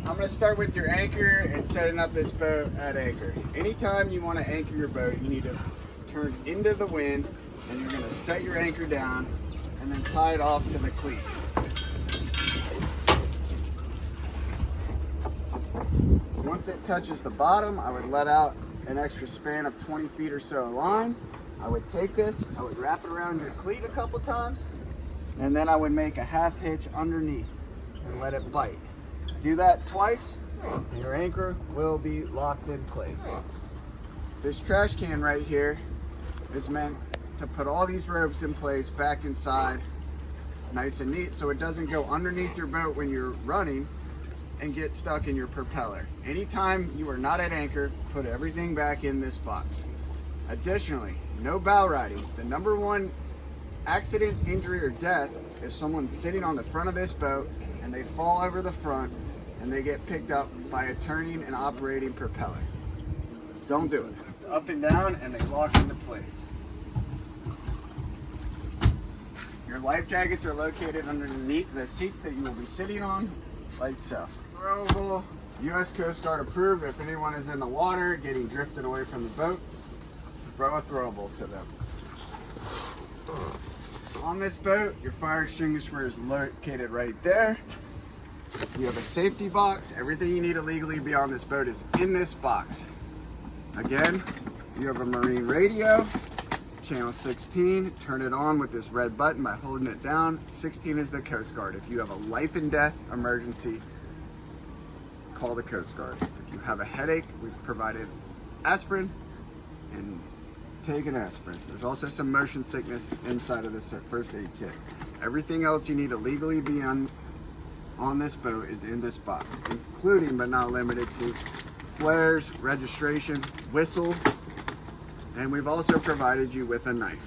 I'm going to start with your anchor and setting up this boat at anchor. Anytime you want to anchor your boat, you need to turn into the wind, and you're going to set your anchor down and then tie it off to the cleat. Once it touches the bottom, I would let out an extra span of 20 feet or so of line. I would take this, I would wrap it around your cleat a couple times, and then I would make a half hitch underneath and let it bite. Do that twice, and your anchor will be locked in place. This trash can right here is meant to put all these ropes in place back inside nice and neat, so it doesn't go underneath your boat when you're running and get stuck in your propeller. Anytime you are not at anchor, put everything back in this box. Additionally, no bow riding. The number one accident, injury, or death is someone sitting on the front of this boat and they fall over the front and they get picked up by a turning and operating propeller. Don't do it. Up and down, and they lock into place. Your life jackets are located underneath the seats that you will be sitting on, like so. Throwable, U.S. Coast Guard approved. If anyone is in the water getting drifted away from the boat, throw a throwable to them. On this boat, your fire extinguisher is located right there. You have a safety box. Everything you need to legally be on this boat is in this box. Again, you have a marine radio, channel 16. Turn it on with this red button by holding it down. 16 is the Coast Guard. If you have a life and death emergency, call the Coast Guard. If you have a headache, we've provided aspirin, and take an aspirin. There's also some motion sickness inside of this first aid kit. Everything else you need to legally be on this boat is in this box, including but not limited to flares, registration, whistle, and we've also provided you with a knife.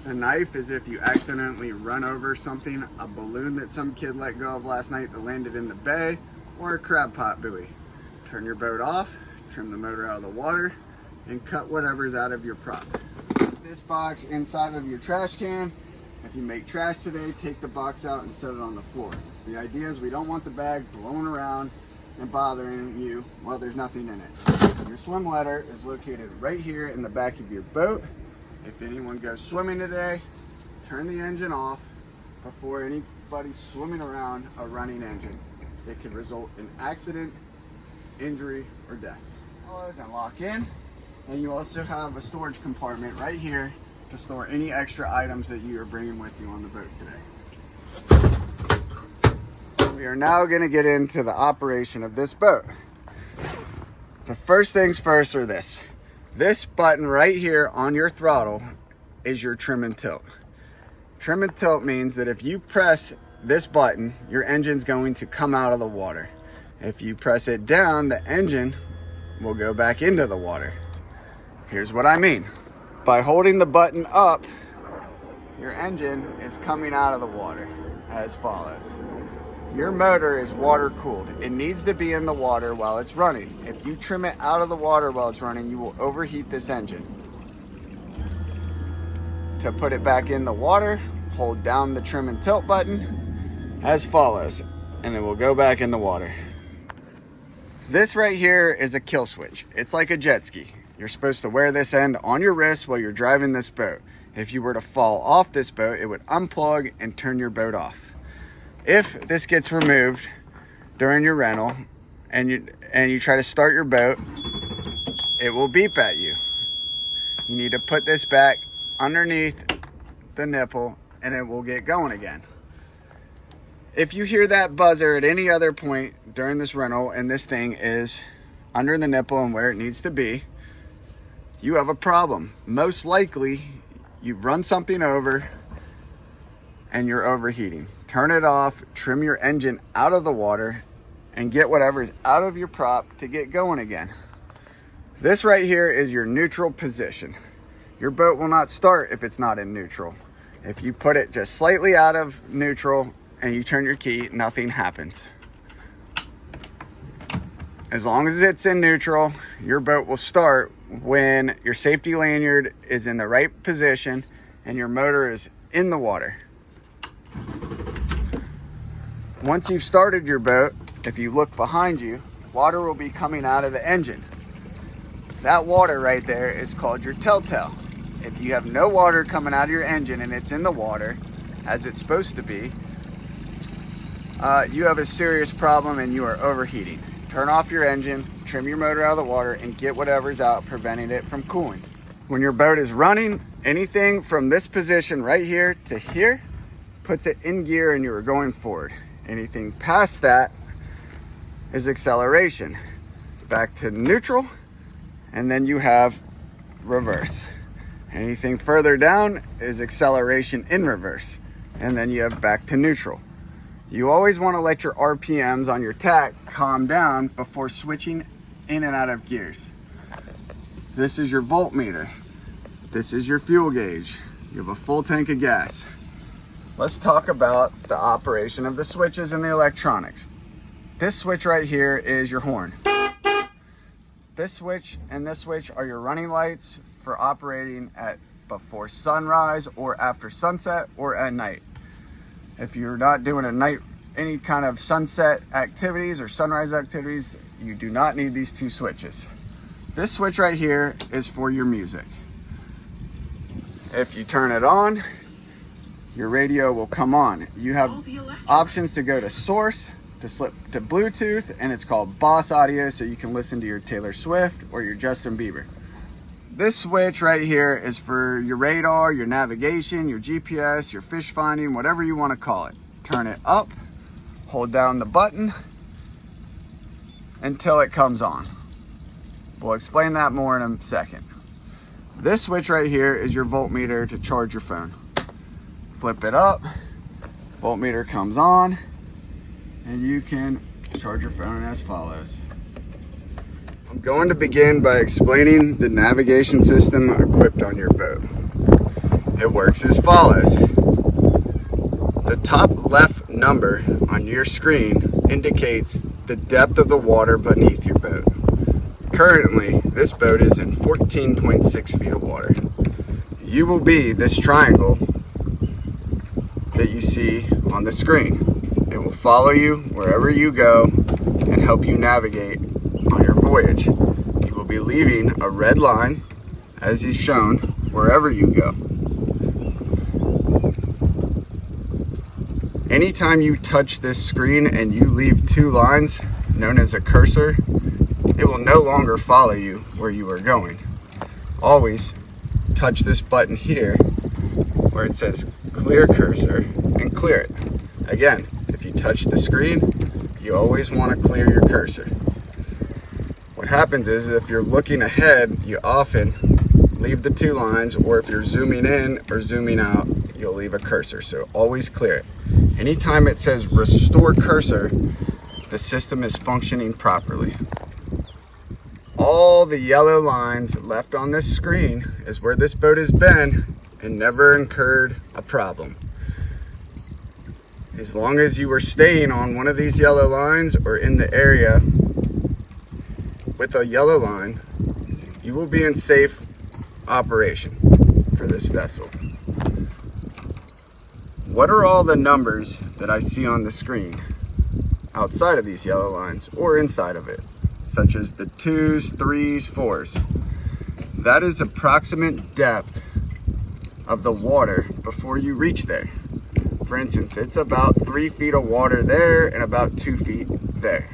The knife is if you accidentally run over something, a balloon that some kid let go of last night that landed in the bay, or a crab pot buoy. Turn your boat off, trim the motor out of the water, and cut whatever's out of your prop. This box inside of your trash can. If you make trash today, take the box out and set it on the floor. The idea is we don't want the bag blowing around and bothering you while there's nothing in it. Your swim ladder is located right here in the back of your boat. If anyone goes swimming today, turn the engine off before anybody swimming around a running engine. It could result in accident, injury, or death. Close and lock in. And you also have a storage compartment right here to store any extra items that you are bringing with you on the boat today. We are now going to get into the operation of this boat. The first things first are this. This button right here on your throttle is your trim and tilt. Trim and tilt means that if you press this button, your engine's going to come out of the water. If you press it down, the engine will go back into the water. Here's what I mean. By holding the button up, your engine is coming out of the water as follows. Your motor is water cooled. It needs to be in the water while it's running. If you trim it out of the water while it's running, you will overheat this engine. To put it back in the water, hold down the trim and tilt button as follows, and it will go back in the water. This right here is a kill switch. It's like a jet ski. You're supposed to wear this end on your wrist while you're driving this boat. If you were to fall off this boat, it would unplug and turn your boat off. If this gets removed during your rental and you try to start your boat, it will beep at you. You need to put this back underneath the nipple and it will get going again. If you hear that buzzer at any other point during this rental and this thing is under the nipple and where it needs to be, you have a problem. Most likely you've run something over and you're overheating. Turn it off, trim your engine out of the water, and get whatever's out of your prop to get going again. This right here is your neutral position. Your boat will not start if it's not in neutral. If you put it just slightly out of neutral and you turn your key, nothing happens. As long as it's in neutral, your boat will start when your safety lanyard is in the right position and your motor is in the water. Once you've started your boat, if you look behind you, water will be coming out of the engine. That water right there is called your telltale. If you have no water coming out of your engine and it's in the water, as it's supposed to be, you have a serious problem and you are overheating. Turn off your engine, trim your motor out of the water, and get whatever's out, preventing it from cooling. When your boat is running, anything from this position right here to here puts it in gear and you are going forward. Anything past that is acceleration. Back to neutral, and then you have reverse. Anything further down is acceleration in reverse, and then you have back to neutral. You always want to let your RPMs on your tack calm down before switching in and out of gears. This is your voltmeter. This is your fuel gauge. You have a full tank of gas. Let's talk about the operation of the switches and the electronics. This switch right here is your horn. This switch and this switch are your running lights for operating at before sunrise or after sunset or at night. If you're not doing any kind of sunset activities or sunrise activities, you do not need these two switches. This switch right here is for your music. If you turn it on, your radio will come on. You have options to go to source, to slip to Bluetooth, and it's called Boss Audio, so you can listen to your Taylor Swift or your Justin Bieber. This switch right here is for your radar, your navigation, your GPS, your fish finding, whatever you want to call it. Turn it up, hold down the button until it comes on. We'll explain that more in a second. This switch right here is your voltmeter to charge your phone. Flip it up, voltmeter comes on, and you can charge your phone as follows. I'm going to begin by explaining the navigation system equipped on your boat. It works as follows. The top left number on your screen indicates the depth of the water beneath your boat. Currently, this boat is in 14.6 feet of water. You will be this triangle that you see on the screen. It will follow you wherever you go and help you navigate on your voyage. You will be leaving a red line, as is shown, wherever you go. Anytime you touch this screen and you leave two lines, known as a cursor, it will no longer follow you where you are going. Always touch this button here where it says clear cursor and clear it. Again, if you touch the screen, you always want to clear your cursor. What happens is if you're looking ahead, you often leave the two lines, or if you're zooming in or zooming out, you'll leave a cursor. So always clear it. Anytime it says restore cursor, the system is functioning properly. All the yellow lines left on this screen is where this boat has been and never incurred a problem. As long as you were staying on one of these yellow lines or in the area with a yellow line, you will be in safe operation for this vessel. What are all the numbers that I see on the screen outside of these yellow lines or inside of it, such as the 2s, 3s, 4s? That is approximate depth of the water before you reach there. For instance, it's about 3 feet of water there and about 2 feet there.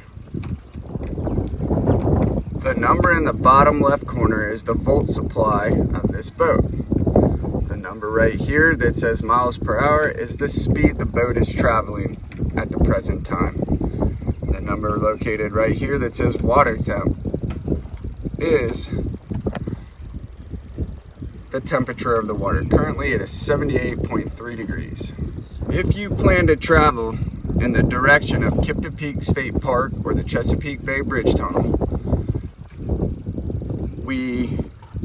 The number in the bottom left corner is the volt supply of this boat. The number right here that says miles per hour is the speed the boat is traveling at the present time. The number located right here that says water temp is the temperature of the water. Currently it is 78.3 degrees. If you plan to travel in the direction of Kipta Peak State Park or the Chesapeake Bay Bridge Tunnel, we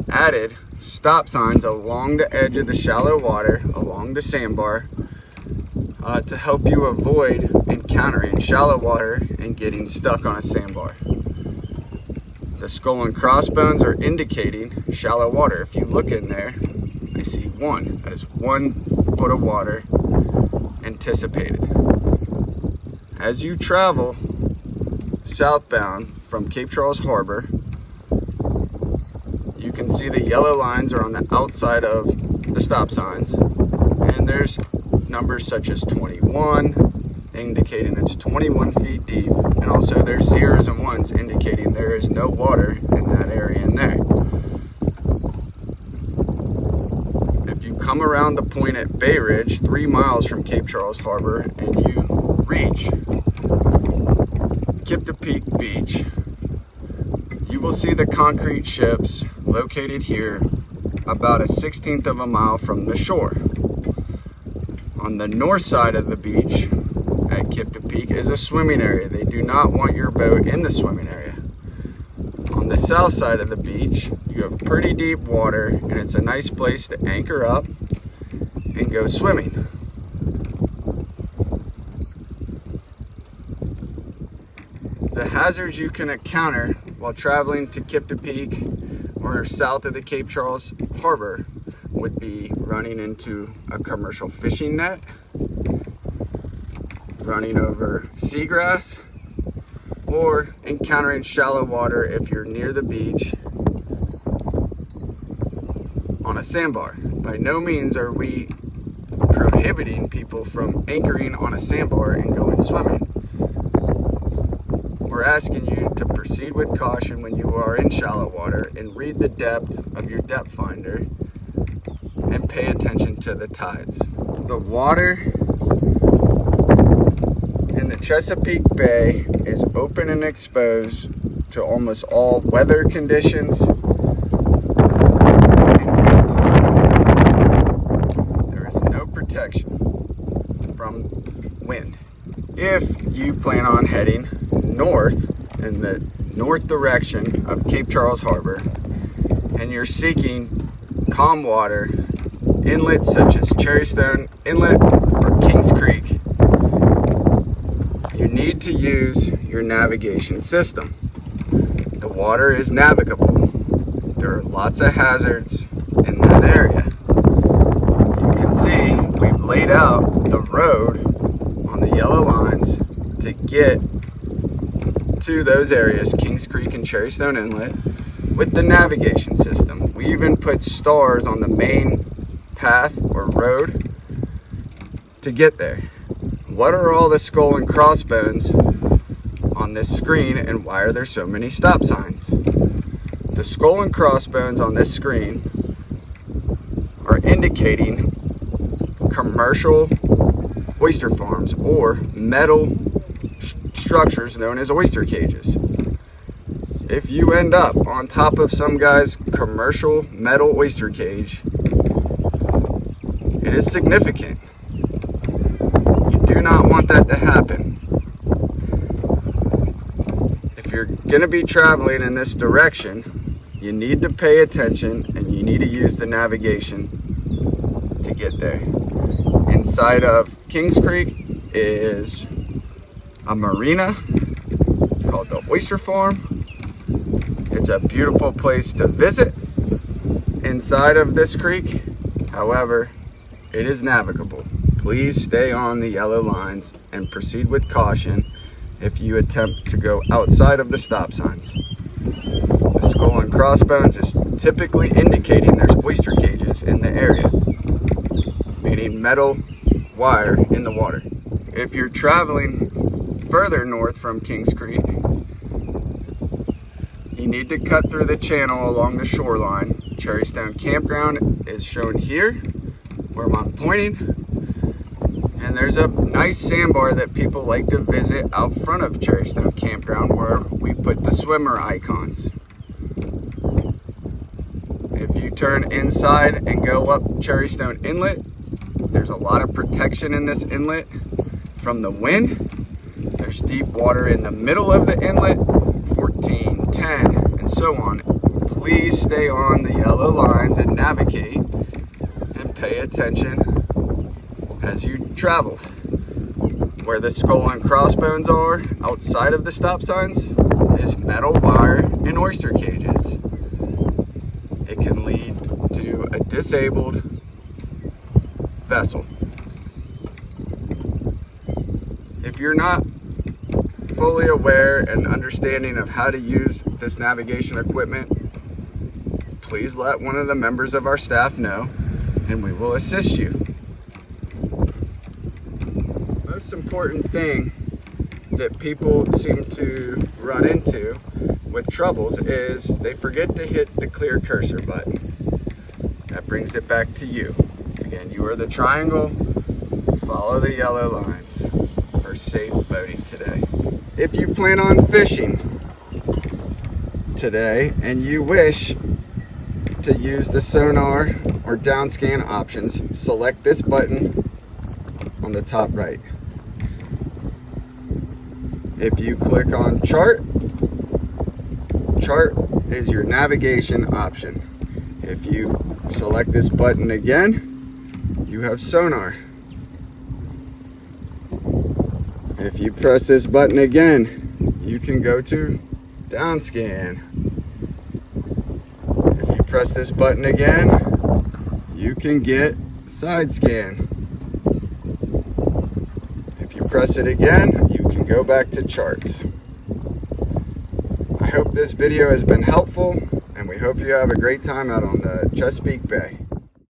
added stop signs along the edge of the shallow water, along the sandbar, to help you avoid encountering shallow water and getting stuck on a sandbar. The skull and crossbones are indicating shallow water. If you look in there, I see one. That is 1 foot of water anticipated. As you travel southbound from Cape Charles Harbor, you can see the yellow lines are on the outside of the stop signs, and there's numbers such as 21 indicating it's 21 feet deep, and also there's zeros and ones indicating there is no water in that area in there. If you come around the point at Bay Ridge, 3 miles from Cape Charles Harbor, and you reach Kip to Peak Beach, you will see the concrete ships located here about a 1/16 of a mile from the shore. On the north side of the beach at Kip to Peak is a swimming area. They do not want your boat in the swimming area. On the south side of the beach, you have pretty deep water, and it's a nice place to anchor up and go swimming. The hazards you can encounter while traveling to Kip to Peak or south of the Cape Charles Harbor would be running into a commercial fishing net, running over seagrass, or encountering shallow water if you're near the beach on a sandbar. By no means are we prohibiting people from anchoring on a sandbar and going swimming. We're asking you to proceed with caution when you are in shallow water, and read the depth of your depth finder and pay attention to the tides. The water in the Chesapeake Bay is open and exposed to almost all weather conditions. There is no protection from wind. If you plan on heading north in the north direction of Cape Charles Harbor, and you're seeking calm water inlets such as Cherrystone Inlet or Kings Creek, you need to use your navigation system. The water is navigable. There are lots of hazards in that area. You can see we've laid out the road on the yellow lines to get to those areas, Kings Creek and Cherrystone Inlet, with the navigation system. We even put stars on the main path or road to get there. What are all the skull and crossbones on this screen, and why are there so many stop signs? The skull and crossbones on this screen are indicating commercial oyster farms or metal structures known as oyster cages. If you end up on top of some guy's commercial metal oyster cage, it is significant. You do not want that to happen. If you're going to be traveling in this direction, you need to pay attention and you need to use the navigation to get there. Inside of Kings Creek is a marina called the Oyster Farm. It's a beautiful place to visit inside of this creek. However, it is navigable. Please stay on the yellow lines and proceed with caution if you attempt to go outside of the stop signs. The skull and crossbones is typically indicating there's oyster cages in the area, meaning metal wire in the water. If you're traveling further north from Kings Creek, you need to cut through the channel along the shoreline. Cherrystone Campground is shown here where I'm pointing, and there's a nice sandbar that people like to visit out front of Cherrystone Campground where we put the swimmer icons. If you turn inside and go up Cherrystone Inlet, there's a lot of protection in this inlet from the wind. There's deep water in the middle of the inlet, 14, 10, and so on. Please stay on the yellow lines and navigate and pay attention as you travel. Where the skull and crossbones are outside of the stop signs is metal wire and oyster cages. It can lead to a disabled vessel. If you're not fully aware and understanding of how to use this navigation equipment, please let one of the members of our staff know and we will assist you. Most important thing that people seem to run into with troubles is they forget to hit the clear cursor button. That brings it back to you. Again, you are the triangle, follow the yellow lines for safe boating today. If you plan on fishing today and you wish to use the sonar or down scan options, select this button on the top right. If you click on chart is your navigation option. If you select this button again, you have sonar. If you press this button again, you can go to down scan. If you press this button again, you can get side scan. If you press it again, you can go back to charts. I hope this video has been helpful, and we hope you have a great time out on the Chesapeake Bay.